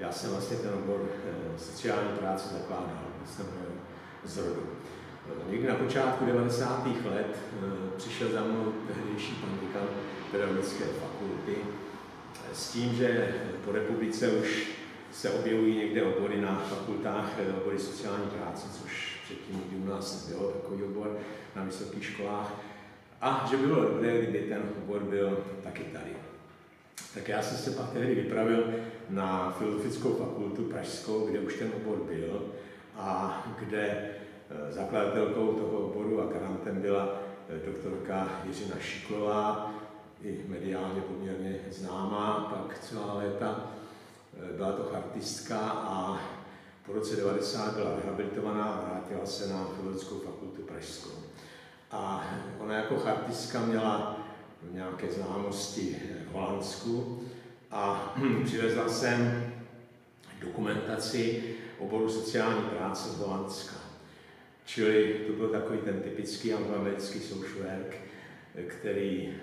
Já jsem vlastně ten obor sociální práce zakládal, jsem z rodu. Někdy na počátku 90. let přišel za mnou tehdejší pan děkan pedagogické fakulty s tím, že po republice už se objevují někde obory na fakultách, obory sociální práce, což předtím nikdy u nás nebylo, takový obor na vysokých školách. A že by bylo dobré, kdyby ten obor byl taky tady. Tak já jsem se pak tehdy vypravil na Filozofickou fakultu pražskou, kde už ten obor byl a kde zakladatelkou toho oboru a garantem byla doktorka Jiřina Šiklová, i mediálně poměrně známá, pak celá léta byla to chartistka a po roce 90 byla rehabilitovaná a vrátila se na Filozofickou fakultu pražskou. A ona jako chartistka měla nějaké známosti v Holandsku a přivezla jsem dokumentaci oboru sociální práce z Holandska. Čili to byl takový ten typický angloamerický social work, který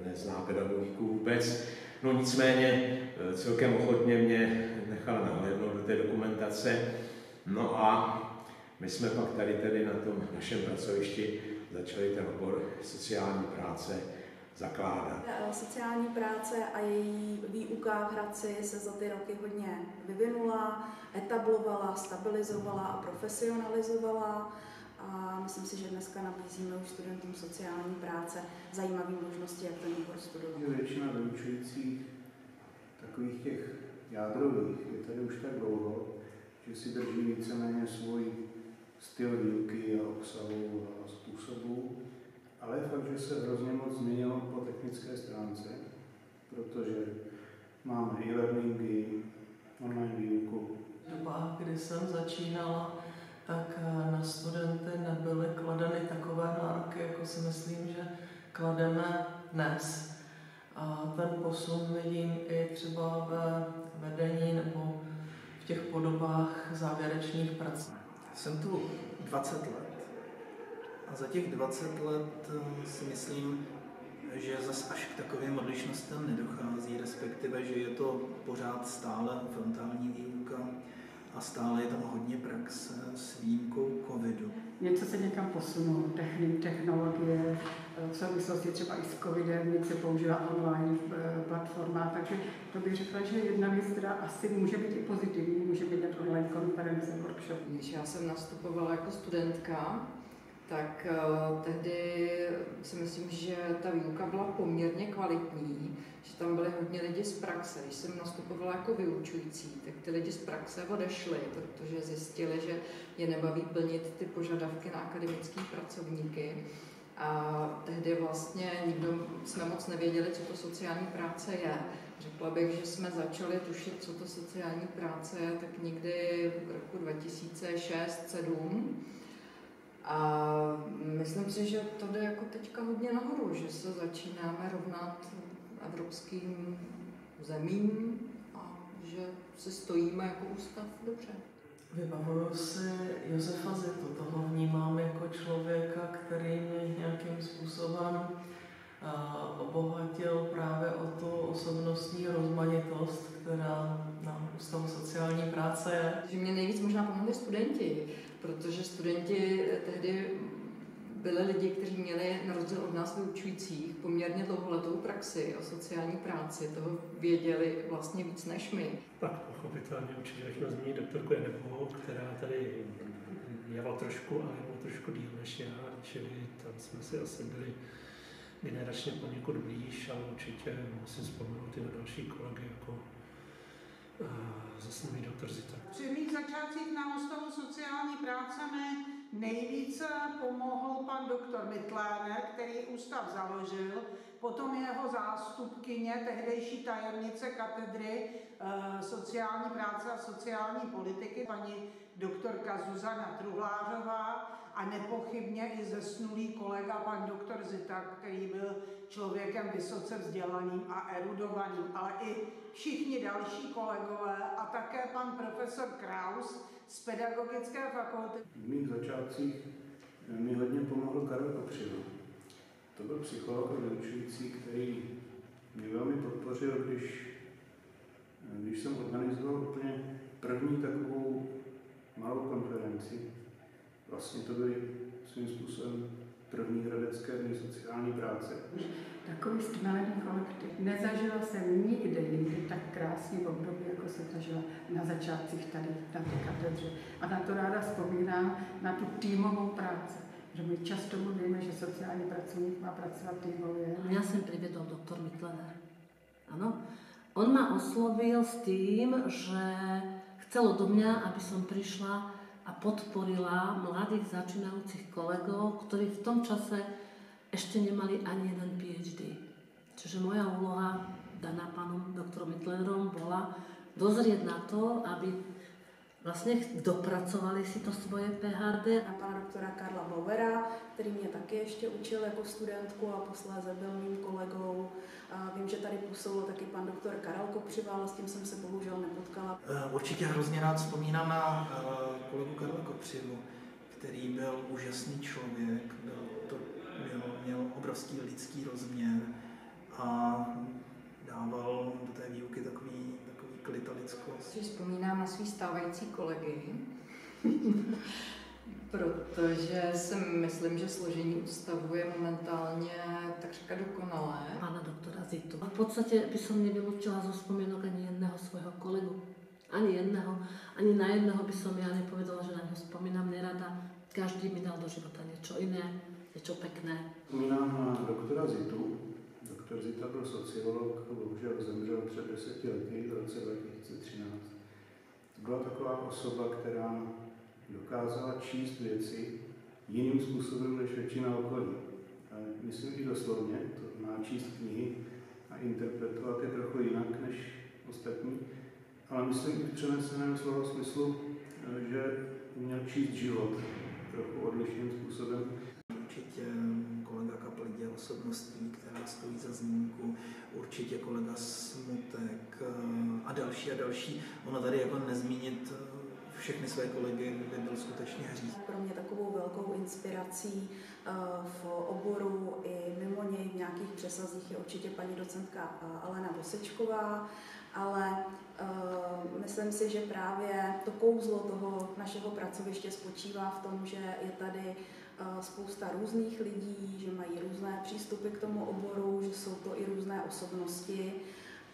nezná pedagogiku vůbec. No nicméně celkem ochotně mě nechala nahlédnout do té dokumentace. No a my jsme pak tady tedy na tom našem pracovišti začali ten obor sociální práce zakládat. Sociální práce a její výuka v Hradci se za ty roky hodně vyvinula, etablovala, stabilizovala a profesionalizovala. A myslím si, že dneska nabízíme už studentům sociální práce zajímavé možnosti, jak ten obor studovat. Většina vyučujících takových těch jádrových je tady už tak dlouho, že si drží víceméně svůj styl výuky a obsahu a způsobu, ale je fakt, že se hrozně moc změnilo po technické stránce, protože máme e-learningy, online výuku. V dobách, kdy jsem začínala, tak na studenty nebyly kladeny takové nároky, jako si myslím, že klademe dnes. A ten posun vidím i třeba ve vedení nebo v těch podobách závěrečných prací. Jsem tu 20 let a za těch 20 let si myslím, že zas až k takovým odlišnostem nedochází, respektive, že je to pořád stále frontální výuka a stále je tam hodně praxe s výjimkou covidu. Něco se někam posunulo, technologie, v souvislosti třeba i s covidem, něco se používá online platforma, takže to bych řekla, že jedna věc, která asi může být i pozitivní, může být online konference, workshop. Když já jsem nastupovala jako studentka, tak tehdy si myslím, že ta výuka byla poměrně kvalitní, že tam byly hodně lidi z praxe. Když jsem nastupovala jako vyučující, tak ty lidi z praxe odešli, protože zjistili, že je nebaví plnit ty požadavky na akademické pracovníky. A tehdy vlastně nikdo jsme moc nevěděli, co to sociální práce je. Řekla bych, že jsme začali tušit, co to sociální práce je, tak někdy v roku 2006-2007. A myslím si, že to jde jako teďka hodně nahoru, že se začínáme rovnat evropským zemím a že se stojíme jako ústav dobře. Vybavuju si Josefa Zitu, toho vnímám jako člověka, který mě nějakým způsobem obohatil právě o tu osobnostní rozmanitost, která na Ústavu sociální práce je. Že mě nejvíc možná pomohli studenti, protože studenti tehdy byli lidi, kteří měli na rozdíl od nás vyučujících poměrně dlouholetou praxi o sociální práci, toho věděli vlastně víc než my. Tak pochopitelně určitě nechme zmínit doktorku Janebovou, která tady je o trošku, ale je o trošku díl než já, čili tam jsme si asi byli generačně poněkud blíž, ale určitě musím vzpomenout i na další kolegy, jako zase nový doktor Zita. Při mých začátcích na Ústavu sociální práce mi nejvíce pomohl pan doktor Mittler, který ústav založil, potom jeho zástupkyně, tehdejší tajemnice katedry sociální práce a sociální politiky, paní doktorka Zuzana Truhlářová a nepochybně i zesnulý kolega pan doktor Zita, který byl člověkem vysoce vzdělaným a erudovaným, ale i všichni další kolegové a také pan profesor Kraus z pedagogické fakulty. V mých začátcích mi hodně pomohl Karel Kopřiva. To byl psycholog a vyučující, který mě velmi podpořil, když jsem první hradecké dny sociální práce. Takový stmelení kolektiv. Nezažila jsem nikde jinde tak krásný období, jako jsem zažila na začátcích tady na té katedře. A na to ráda vzpomínám, na tu týmovou práci. Že my často mluvíme, že sociální pracovník má pracovat týmově. Ja som priviedol doktor Mitlener. Áno. On ma oslovil s tým, že chcel odo mňa, aby som prišla a podporila mladých začínajúcich kolegov, ktorí v tom čase ešte nemali ani jeden PhD. Čiže moja úloha, daná pánom doktorom Mitlenerom, bola dozrieť na to, aby vlastně dopracovali si to svoje PhD. A pana doktora Karla Bauera, který mě taky ještě učil jako studentku a posléze byl mým kolegou. A vím, že tady působil taky pan doktor Karel Kopřival, s tím jsem se bohužel nepotkala. Určitě hrozně rád vzpomínám na kolegu Karla Kopřivu, který byl úžasný člověk, měl obrovský lidský rozměr a dával do té výuky takový klid a lidskost. Vzpomínám na svý stávající kolegy, protože si myslím, že složení ústavu je momentálně takřka dokonalé. Pána doktora Zitu. V podstate by som nevylučila zo spomienok ani jedného svojho kolegu. Ani jedného. Ani na jedného by som ja nepovedala, že na neho spomínam nerada. Každý mi dal do života niečo iné, niečo pekné. Vzpomínám na doktora Zitu. Doktor Zita byl sociolog, bohužel zemřel před 10 lety, v roce 2013. Byla taková osoba, která dokázala číst věci jiným způsobem než většina okolí. Myslím i doslovně, to má číst knihy a interpretovat je trochu jinak než ostatní, ale myslím i v přeneseném slova smyslu, že uměl číst život trochu odlišným způsobem. Určitě kolega Kaplik je osobností, která stojí za zmínku, určitě kolega Smutek a další. Ono tady jako nezmínit všechny své kolegy by byl skutečně hřích. Pro mě takovou velkou inspirací v oboru i mimo něj v nějakých přesazích je určitě paní docentka Alena Vosečková, ale myslím si, že právě to kouzlo toho našeho pracoviště spočívá v tom, že je tady spousta různých lidí, že mají různé přístupy k tomu oboru, že jsou to i různé osobnosti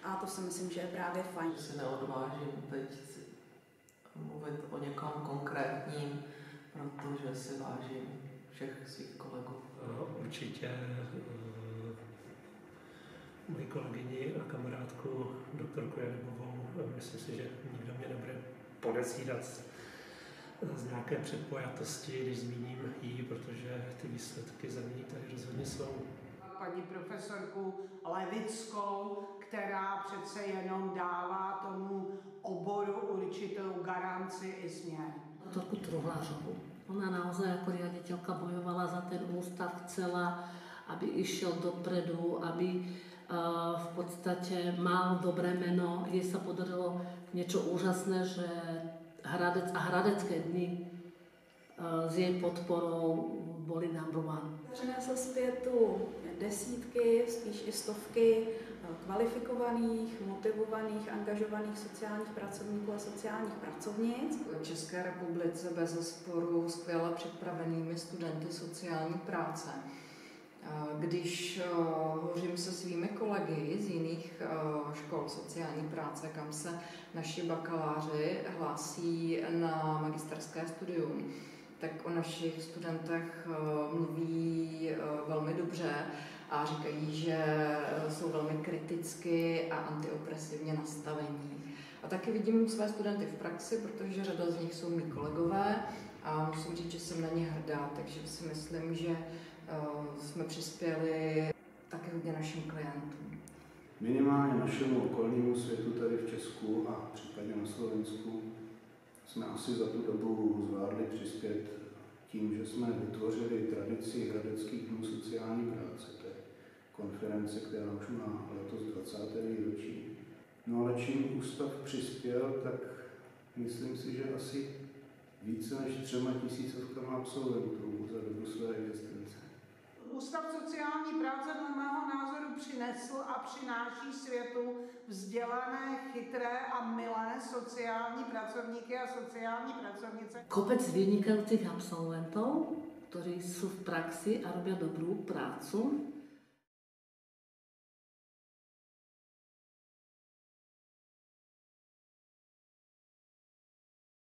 a to si myslím, že je právě fajn. Si neodvážím teď mluvit o někom konkrétním, protože si vážím všech svých kolegů. Určitě moji kolegyni a kamarádku doktorku Janebovou, myslím si, že nikdo mě nebude podezírat z nějaké předpojatosti, když zmíním jí, protože ty výsledky za ní tady rozhodně jsou. Paní profesorku Levickou, která přece jenom dává tomu oboru určitou garanci i směr. Doktorku Truhlářovú. Ona naozaj ako riaditeľka bojovala za ten ústav, chcela, aby išiel dopredu, aby v podstate mal dobré meno. Jej sa podarilo niečo úžasné, že hradecké dny s jej podporou boli number one. Přinesl zpět tu desítky, spíš i stovky kvalifikovaných, motivovaných, angažovaných sociálních pracovníků a sociálních pracovnic. V České republice bezesporu skvěle připravenými studenty sociální práce. Když hovořím se svými kolegy z jiných škol sociální práce, kam se naši bakaláři hlásí na magisterské studium, tak o našich studentech mluví velmi dobře a říkají, že jsou velmi kriticky a antiopresivně nastavení. A taky vidím své studenty v praxi, protože řada z nich jsou mý kolegové a musím říct, že jsem na ně hrdá, takže si myslím, že jsme přispěli taky hodně našim klientům. Minimálně našemu okolnímu světu tady v Česku a případně na Slovensku jsme asi za tu dobu zvládli přispět tím, že jsme vytvořili tradici hradeckých dnů sociální práce. To je konference, která už má letos 20. výročí. No ale čím ústav přispěl, tak myslím si, že asi více než 3 000 absolventů za dobu své existence. Ústav sociální práce dle mého názoru přinesl a přináší světu vzdělané, chytré a milé sociální pracovníky a sociální pracovnice. Kopec vynikajúcich absolventov, ktorí ktorí sú v praxi a robia dobrú prácu.